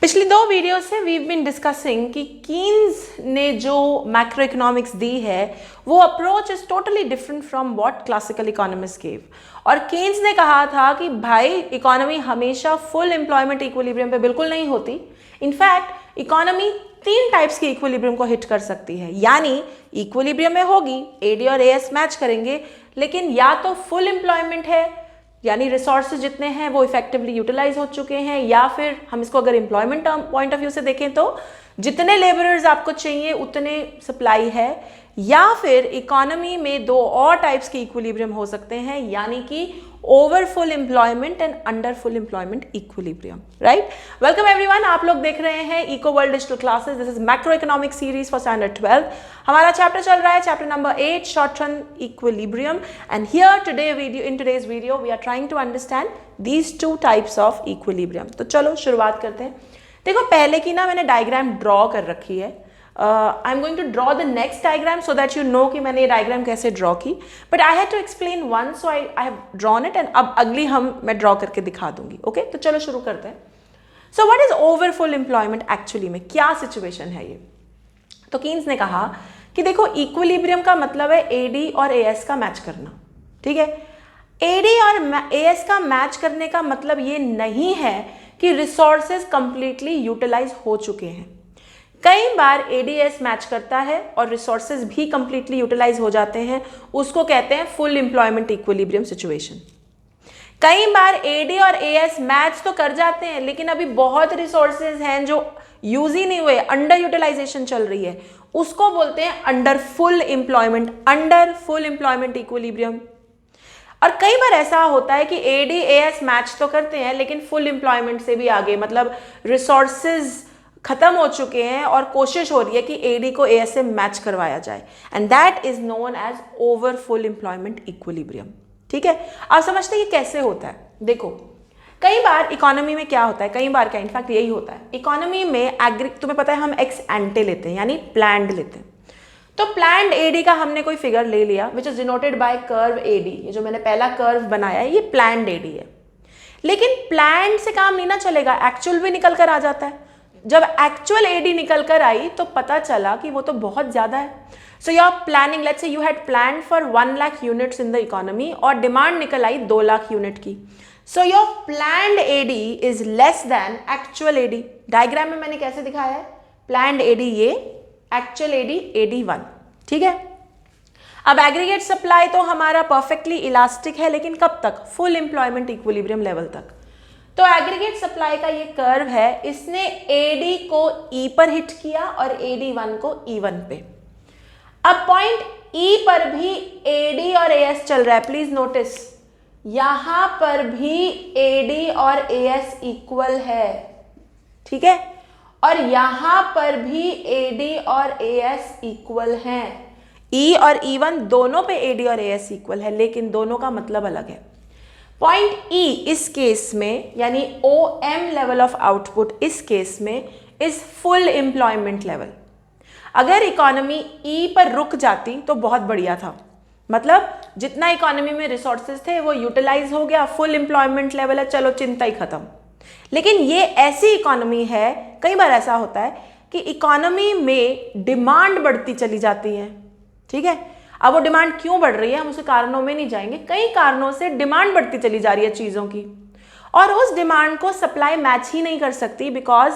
पिछली दो वीडियो से वी बीन डिस्कसिंग कि कीन्स ने जो मैक्रो इकोनॉमिक्स दी है वो approach is totally different from what classical economist gave. और कीन्स ने कहा था कि भाई इकोनॉमी हमेशा फुल एम्प्लॉयमेंट इक्विलिब्रियम पे बिल्कुल नहीं होती। इनफैक्ट इकोनॉमी तीन टाइप्स के इक्विलिब्रियम को हिट कर सकती है, यानी इक्विलिब्रियम में होगी एडी और एएस मैच करेंगे, लेकिन या तो फुल एम्प्लॉयमेंट है यानी रिसोर्सेज जितने हैं वो इफेक्टिवली यूटिलाइज हो चुके हैं, या फिर हम इसको अगर एम्प्लॉयमेंट पॉइंट ऑफ व्यू से देखें तो जितने लेबरर्स आपको चाहिए उतने सप्लाई है, या फिर इकोनॉमी में दो और टाइप्स के इक्विलिब्रियम हो सकते हैं, यानी कि over full employment and under full employment equilibrium. Right, welcome everyone, आप लोग देख रहे हैं eco world digital classes. This is macro economic series for standard 12। हमारा चैप्टर चल रहा है chapter number 8, short term equilibrium, and here today video in today's video we are trying to understand these two types of equilibrium. तो चलो शुरुआत करते हैं। देखो पहले की ना मैंने डायग्राम ड्रॉ कर रखी है। I am going to draw the next diagram so that you know कि मैंने ये डायग्राम कैसे ड्रॉ की, but I had to explain one, so I have drawn it, and अब अगली मैं ड्रॉ करके दिखा दूंगी। ओके, तो चलो शुरू करते हैं। So what is over full employment actually में, क्या सिचुएशन है ये? तो कीन्स ने कहा कि देखो इक्विलिब्रियम का मतलब है एडी और एएस का मैच करना। ठीक है, एडी और एएस का मैच करने का मतलब ये नहीं है कि रिसोर्सेज कंप्लीटली यूटिलाइज हो चुके हैं। कई बार एडीएस मैच करता है और रिसोर्सेज भी कंप्लीटली यूटिलाइज हो जाते हैं, उसको कहते हैं फुल एम्प्लॉयमेंट इक्विलिब्रियम सिचुएशन। कई बार एडी और एएस मैच तो कर जाते हैं लेकिन अभी बहुत रिसोर्सेज हैं जो यूज ही नहीं हुए, अंडर यूटिलाइजेशन चल रही है, उसको बोलते हैं अंडर फुल एम्प्लॉयमेंट इक्विलिब्रियम। और कई बार ऐसा होता है कि एडी एएस मैच तो करते हैं लेकिन फुल एम्प्लॉयमेंट से भी आगे, मतलब रिसोर्सेज खत्म हो चुके हैं और कोशिश हो रही है कि एडी को एएस से मैच करवाया जाए, and that is known as over full employment equilibrium. ठीक है, आप समझते हैं कि कैसे होता है? देखो कई बार इकोनॉमी में क्या होता है, कई बार क्या इनफैक्ट यही होता है, इकोनॉमी में तुम्हें पता है हम एक्स एंटे लेते हैं यानी प्लान्ड लेते हैं। तो प्लान्ड एडी का हमने कोई फिगर ले लिया which is denoted by curve AD. ये जो मैंने पहला कर्व बनाया है ये प्लान्ड एडी है, लेकिन प्लान्ड से काम नहीं ना चलेगा, एक्चुअल भी निकल कर आ जाता है। जब एक्चुअल एडी निकल कर आई तो पता चला कि वो तो बहुत ज्यादा है। So your planning, let's say you had plan for 1 lakh units in the economy और डिमांड निकल आई 2 लाख यूनिट की। So your planned AD is less than actual AD. Diagram में मैंने कैसे दिखाया है, प्लान्ड एडी ये, एक्चुअल एडी AD1। ठीक है, अब एग्रीगेट सप्लाई तो हमारा परफेक्टली इलास्टिक है, लेकिन कब तक? फुल एम्प्लॉयमेंट इक्विलिब्रियम लेवल तक। तो एग्रीगेट सप्लाई का ये कर्व है, इसने एडी को ई पर हिट किया और AD1 को E1 पे। अब पॉइंट ई पर भी एडी और एएस चल रहा है, प्लीज नोटिस यहां पर भी एडी और एएस इक्वल है। ठीक है, और यहां पर भी एडी और एएस इक्वल हैं। ई और E1 दोनों पे एडी और एएस इक्वल है, लेकिन दोनों का मतलब अलग है। पॉइंट ई इस केस में यानी OM लेवल ऑफ आउटपुट इस केस में इज फुल एम्प्लॉयमेंट लेवल। अगर इकोनॉमी ई पर रुक जाती तो बहुत बढ़िया था, मतलब जितना इकोनॉमी में रिसोर्सेज थे वो यूटिलाइज हो गया, फुल एम्प्लॉयमेंट लेवल है, चलो चिंता ही खत्म। लेकिन ये ऐसी इकोनॉमी है, कई बार ऐसा होता है कि इकोनॉमी में डिमांड बढ़ती चली जाती है। ठीक है, अब वो डिमांड क्यों बढ़ रही है हम उसे कारणों में नहीं जाएंगे, कई कारणों से डिमांड बढ़ती चली जा रही है चीजों की, और उस डिमांड को सप्लाई मैच ही नहीं कर सकती because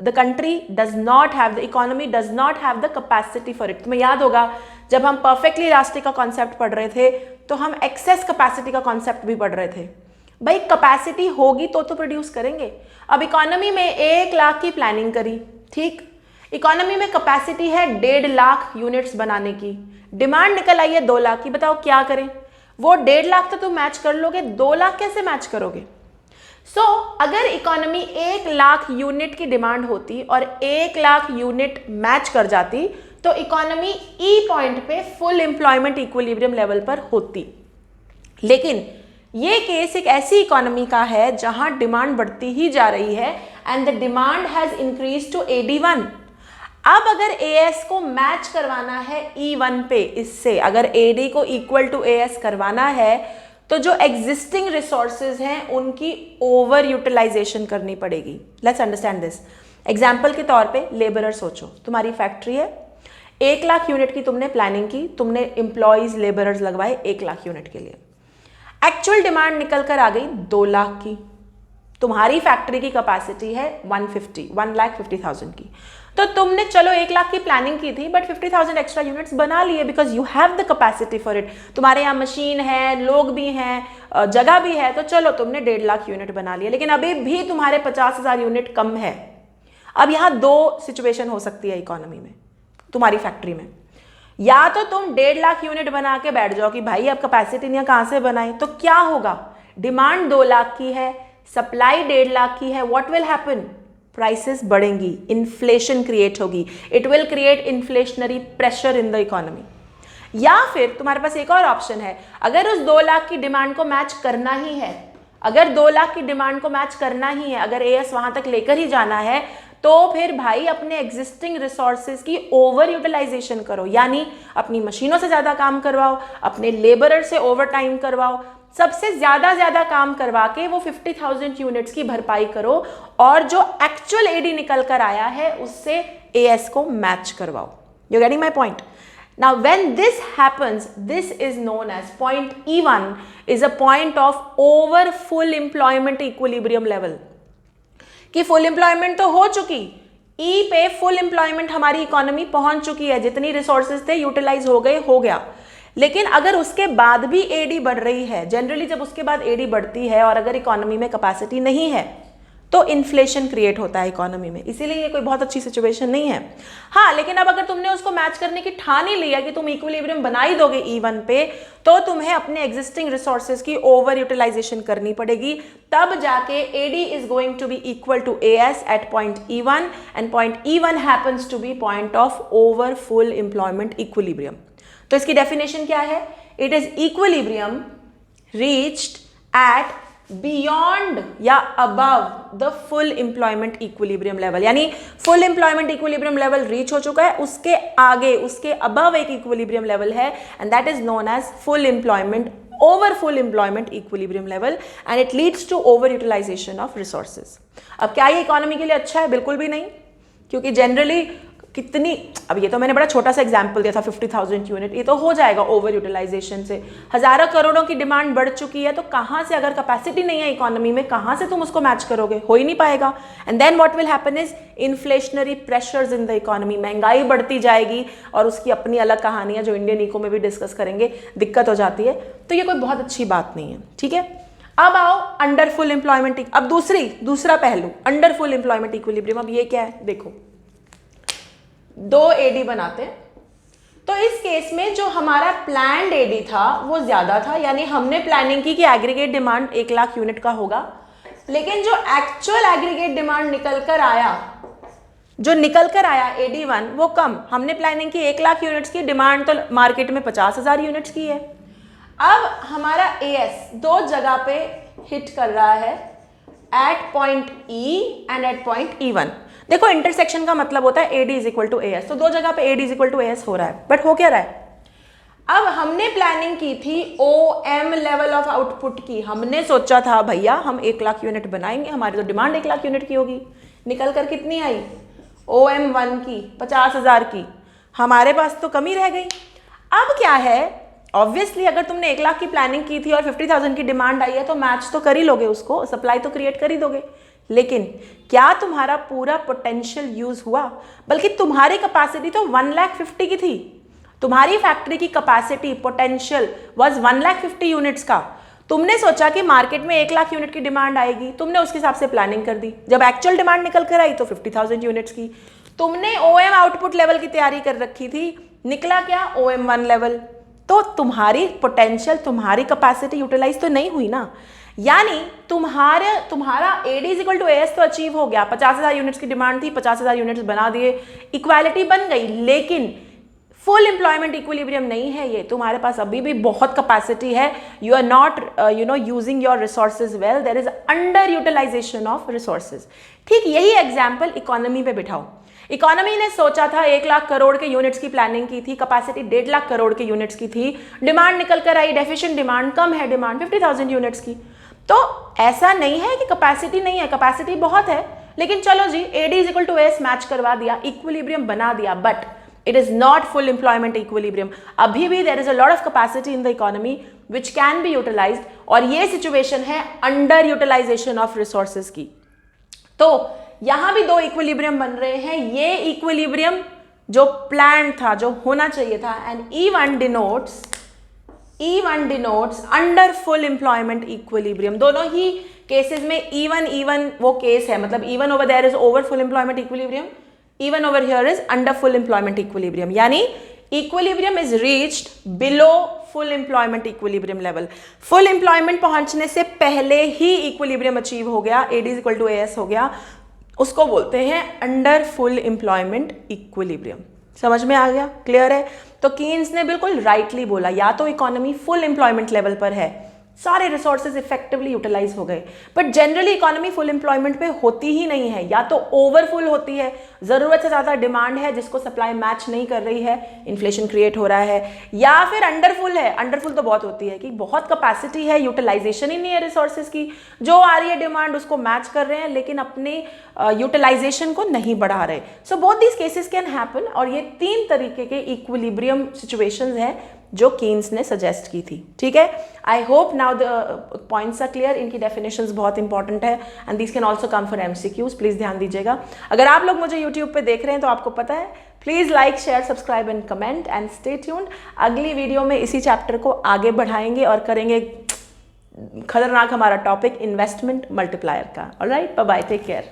the country does not have, the economy does not have the capacity for it. तुम्हें याद होगा जब हम परफेक्टली इलास्टिक का कॉन्सेप्ट पढ़ रहे थे तो हम एक्सेस कैपेसिटी का कॉन्सेप्ट भी पढ़ रहे थे। भाई कैपेसिटी होगी तो प्रोड्यूस करेंगे। अब इकोनॉमी में 1 लाख की प्लानिंग करी, ठीक, इकोनॉमी में कैपेसिटी है 1.5 लाख यूनिट्स बनाने की, डिमांड निकल आई है 2 लाख की, बताओ क्या करें? वो 1.5 लाख तो तुम मैच कर लोगे, 2 लाख कैसे मैच करोगे? अगर इकोनॉमी 1 लाख यूनिट की डिमांड होती और 1 लाख यूनिट मैच कर जाती तो इकोनॉमी ई पॉइंट पे फुल एम्प्लॉयमेंट इक्विलिब्रियम लेवल पर होती। लेकिन ये केस एक ऐसी इकोनॉमी का है जहां डिमांड बढ़ती ही जा रही है and the demand has increase to AD1। अब अगर एएस को मैच करवाना है E1 पे, इससे अगर AD को इक्वल टू एएस करवाना है तो जो एग्जिस्टिंग रिसोर्सेज हैं उनकी ओवर यूटिलाइजेशन करनी पड़ेगी। Let's understand this. एग्जाम्पल के तौर पे लेबरर सोचो, तुम्हारी फैक्ट्री है, 1 लाख यूनिट की तुमने प्लानिंग की, तुमने एम्प्लॉयज लेबरर्स लगवाए 1 लाख यूनिट के लिए। एक्चुअल डिमांड निकल कर आ गई 2 लाख की। तुम्हारी फैक्ट्री की कैपेसिटी है 1,50,000 की। तो तुमने चलो 1 लाख की प्लानिंग की थी, बट 50,000 एक्स्ट्रा यूनिट्स बना लिए because you have the capacity for it. तुम्हारे यहाँ मशीन है, लोग भी हैं, जगह भी है, तो चलो तुमने 1.5 लाख यूनिट बना लिया। लेकिन अभी भी तुम्हारे 50,000 यूनिट कम है। अब यहाँ 2 सिचुएशन हो सकती है इकोनॉमी में, तुम्हारी फैक्ट्री में। या तो तुम 1.5 लाख यूनिट बना के बैठ जाओ कि भाई अब कैपेसिटी नहीं है, कहां से बनाए। तो क्या होगा, डिमांड 2 लाख की है, सप्लाई 1.5 लाख की है, व्हाट विल हैपन, प्राइसेस बढ़ेंगी, इन्फ्लेशन क्रिएट होगी, it will create inflationary pressure in the economy. या फिर तुम्हारे पास एक और ऑप्शन है, अगर उस 2 लाख की डिमांड को मैच करना ही है, अगर 2 लाख की डिमांड को मैच करना ही है, अगर एएस वहां तक लेकर ही जाना है, तो फिर भाई अपने एग्जिस्टिंग रिसोर्सेज की ओवर यूटिलाइजेशन करो, यानी अपनी मशीनों से ज्यादा काम करवाओ, अपने लेबरर से ओवर टाइम करवाओ, सबसे ज्यादा काम करवा के वो 50,000 यूनिट्स की भरपाई करो और जो एक्चुअल एडी निकल कर आया है उससे एएस को मैच करवाओ। You getting my point? Now when this happens, this is known as point E1 is a point of over full employment equilibrium level। कि फुल एम्प्लॉयमेंट तो हो चुकी, ई पे फुल एम्प्लॉयमेंट हमारी इकोनॉमी पहुंच चुकी है, जितनी रिसोर्सेज थे यूटिलाइज हो गए, हो गया। लेकिन अगर उसके बाद भी एडी बढ़ रही है, जनरली जब उसके बाद एडी बढ़ती है और अगर इकोनॉमी में कैपेसिटी नहीं है तो इन्फ्लेशन क्रिएट होता है इकोनॉमी में, इसीलिए ये कोई बहुत अच्छी सिचुएशन नहीं है। हाँ, लेकिन अब अगर तुमने उसको मैच करने की ठान ही लिया कि तुम इक्विलिब्रियम बना ही दोगे E1 पे, तो तुम्हें अपने एग्जिस्टिंग रिसोर्सेज की ओवर यूटिलाइजेशन करनी पड़ेगी, तब जाके AD is going to be equal to AS at point E1 and point E1 happens to be point of over full employment equilibrium. तो इसकी डेफिनेशन क्या है? It is equilibrium reached at beyond या above the full employment equilibrium level, यानी full employment equilibrium level reach हो चुका है, उसके आगे, उसके अबव एक इक्विलिब्रियम लेवल है and that is known as full employment, over full employment equilibrium level, and it leads to over utilization of resources. अब क्या ये इकोनॉमी के लिए अच्छा है? बिल्कुल भी नहीं, क्योंकि जनरली कितनी, अब ये तो मैंने बड़ा छोटा सा एग्जांपल दिया था 50,000 यूनिट, ये तो हो जाएगा ओवर यूटिलाइजेशन से। हजारों करोड़ों की डिमांड बढ़ चुकी है, तो कहाँ से, अगर कैपेसिटी नहीं है इकोनॉमी में, कहाँ से तुम उसको मैच करोगे? हो ही नहीं पाएगा। And then what will happen is inflationary pressures in the economy, महंगाई बढ़ती जाएगी और उसकी अपनी अलग कहानी है जो इंडियन इको में भी डिस्कस करेंगे, दिक्कत हो जाती है। तो ये कोई बहुत अच्छी बात नहीं है, ठीक है। अब आओ अंडर फुल एम्प्लॉयमेंट, अब दूसरा पहलू, अंडर फुल एम्प्लॉयमेंट इक्विलिब्रियम। अब ये क्या है? देखो, 2 एडी बनाते हैं, तो इस केस में जो हमारा प्लान्ड एडी था वो ज्यादा था, यानी हमने प्लानिंग की कि एग्रीगेट डिमांड 1 लाख यूनिट का होगा, लेकिन जो एक्चुअल एग्रीगेट डिमांड निकल कर आया AD1 वो कम। हमने प्लानिंग की 1 लाख यूनिट्स की, डिमांड तो मार्केट में 50,000 यूनिट्स की है। अब हमारा एएस 2 जगह पे हिट कर रहा है, at point E and at point E1। देखो, इंटरसेक्शन का मतलब होता है AD is equal to AS, तो 2 जगह पे AD is equal to AS हो रहा है, बट हो क्या रहा है? अब हमने प्लानिंग की थी OM लेवल ऑफ आउटपुट की, हमने सोचा था भैया हम 1 लाख यूनिट बनाएंगे, हमारी तो डिमांड 1 लाख यूनिट की होगी, निकल कर कितनी आई? OM1 की 50,000 की, हमारे पास तो कमी रह गई। अब क्या है, ऑब्वियसली अगर तुमने 1 लाख की प्लानिंग की थी और 50,000 की डिमांड आई है तो मैच तो कर ही लोगे उसको, सप्लाई तो क्रिएट कर ही दोगे, लेकिन क्या तुम्हारा पूरा पोटेंशियल यूज हुआ? बल्कि तुम्हारी कैपेसिटी तो 1,50,000 की थी, तुम्हारी फैक्ट्री की कैपेसिटी पोटेंशियल वाज 1,50,000 यूनिट्स का। तुमने सोचा कि मार्केट में 1 लाख यूनिट की डिमांड आएगी, तुमने उसके हिसाब से प्लानिंग कर दी, जब एक्चुअल डिमांड निकल कर आई तो 50,000 यूनिट्स की। तुमने OM आउटपुट लेवल की तैयारी कर रखी थी, निकला क्या? OM1 level. तो तुम्हारी पोटेंशियल, तुम्हारी कैपेसिटी यूटिलाइज तो नहीं हुई ना, यानी तुम्हारा AD is equal to AS तो अचीव हो गया, 50,000 यूनिट्स की डिमांड थी, 50,000 यूनिट्स बना दिए, इक्वालिटी बन गई, लेकिन फुल एम्प्लॉयमेंट इक्विलिब्रियम नहीं है ये, तुम्हारे पास अभी भी बहुत कैपेसिटी है, you are not using your resources well, there is under utilization of resources. ठीक यही एग्जाम्पल इकोनॉमी पे बिठाओ। इकोनॉमी ने सोचा था 1 लाख करोड़ के यूनिट्स की प्लानिंग की थी, कैपेसिटी 1.5 लाख करोड़ के यूनिट्स की थी, डिमांड निकल कर आई डेफिशिएंट डिमांड, कम है डिमांड 50,000 यूनिट्स की। तो ऐसा नहीं है कि कैपेसिटी नहीं है, कैपेसिटी बहुत है, लेकिन चलो जी AD is equal to AS match करवा दिया, इक्विलिब्रियम बना दिया, but it is not full employment equilibrium. अभी भी there is a lot of capacity in the economy which can be utilized, और ये सिचुएशन है अंडर यूटिलाइजेशन ऑफ रिसोर्सेज की। तो यहां भी 2 इक्विलिब्रियम बन रहे हैं, ये इक्विलिब्रियम जो प्लान था, जो होना चाहिए था, and E1 denotes under full employment equilibrium. दोनों ही केसेस में E1 वो केस है, मतलब E1 over there is over full employment equilibrium, E1 over here is under full employment equilibrium, यानी equilibrium is reached below full employment equilibrium level। full employment पहुंचने से पहले ही equilibrium achieve हो गया, AD is equal to AS हो गया, उसको बोलते हैं under full employment equilibrium। समझ में आ गया? क्लियर है? तो कीन्स ने बिल्कुल राइटली बोला, या तो इकोनॉमी फुल एम्प्लॉयमेंट लेवल पर है, सारे रिसोर्सेज इफेक्टिवली यूटिलाइज हो गए, but generally economy full employment पे होती ही नहीं है, या तो ओवरफुल होती है, जरूरत से ज्यादा डिमांड है जिसको सप्लाई मैच नहीं कर रही है, इन्फ्लेशन क्रिएट हो रहा है, या फिर अंडरफुल है। अंडरफुल तो बहुत होती है कि बहुत कैपेसिटी है, यूटिलाइजेशन ही नहीं है रिसोर्सेज की, जो आ रही है डिमांड उसको मैच कर रहे हैं लेकिन अपने यूटिलाइजेशन को नहीं बढ़ा रहे। So both these cases can happen, और ये 3 तरीके के इक्विलिब्रियम सिचुएशंस हैं जो कीन्स ने सजेस्ट की थी। ठीक है, I hope now the points are clear. इनकी डेफिनेशंस बहुत इंपॉर्टेंट है and this can also come for MCQs, please ध्यान दीजिएगा। अगर आप लोग मुझे यूट्यूब पे देख रहे हैं तो आपको पता है, please like share subscribe and comment and stay tuned. अगली वीडियो में इसी चैप्टर को आगे बढ़ाएंगे और करेंगे खतरनाक हमारा टॉपिक इन्वेस्टमेंट मल्टीप्लायर का। Alright, bye bye, take care.